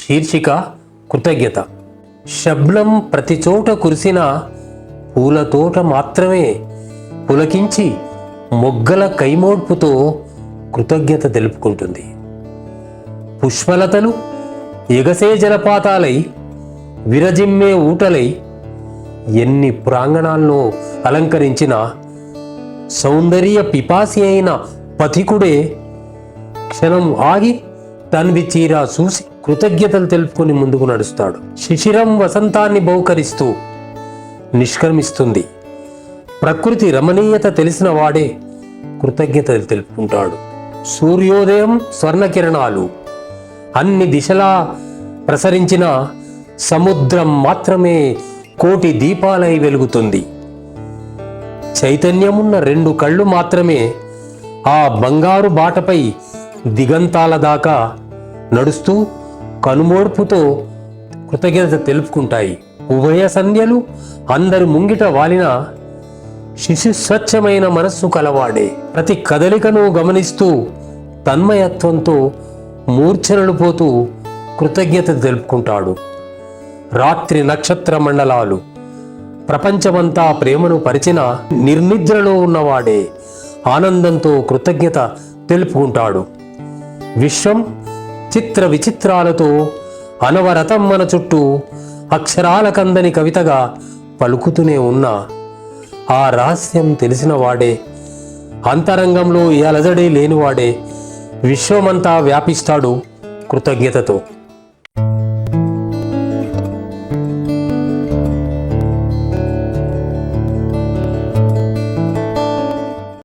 శీర్షిక కృతజ్ఞత. శబ్దం ప్రతి చోట కురిసిన పూల తోట మాత్రమే పులకించి మొగ్గల కైమోడ్పుతో కృతజ్ఞత తెలుపుకుంటుంది. పుష్పలతలు ఎగసే జలపాతాలై విరజిమ్మే ఊటలై ఎన్ని ప్రాంగణాలను అలంకరించిన సౌందర్య పిపాసి అయిన పథికుడే క్షణం ఆగి తన్వి చీరా చూసి కృతజ్ఞతలు తెలుపుకొని ముందుకు నడుస్తాడు. శిశిరం వసంతాన్ని బహుకరిస్తూ నిష్క్రమిస్తుంది. ప్రకృతి రమణీయత తెలిసిన వాడే కృతజ్ఞతలు తెలుపుకుంటాడు. సూర్యోదయం స్వర్ణకిరణాలు అన్ని దిశలా ప్రసరించిన సముద్రం మాత్రమే కోటి దీపాలై వెలుగుతుంది. చైతన్యమున్న రెండు కళ్ళు మాత్రమే ఆ బంగారు బాటపై దిగంతాల దాకా నడుస్తూ కనుమోడ్పుతో కృతజ్ఞత తెలుపుకుంటాయి. ఉభయ సంధ్యలు అందరి ముంగిట వాలిన శిశు స్వచ్ఛమైన మనస్సు కలవాడే ప్రతి కదలికను గమనిస్తూ తన్మయత్వంతో మూర్ఛనలు పోతూ కృతజ్ఞత తెలుపుకుంటాడు. రాత్రి నక్షత్ర మండలాలు ప్రపంచమంతా ప్రేమను పరిచిన నిర్నిద్రలో ఉన్నవాడే ఆనందంతో కృతజ్ఞత తెలుపుకుంటాడు. విశ్వం చిత్ర విచిత్రాలతో అనవరతం మన చుట్టూ అక్షరాల కందని కవితగా పలుకుతూనే ఉన్న ఆ రహస్యం తెలిసిన వాడే, అంతరంగంలో ఏ అలజడి లేనివాడే విశ్వమంతా వ్యాపిస్తాడు కృతజ్ఞతతో.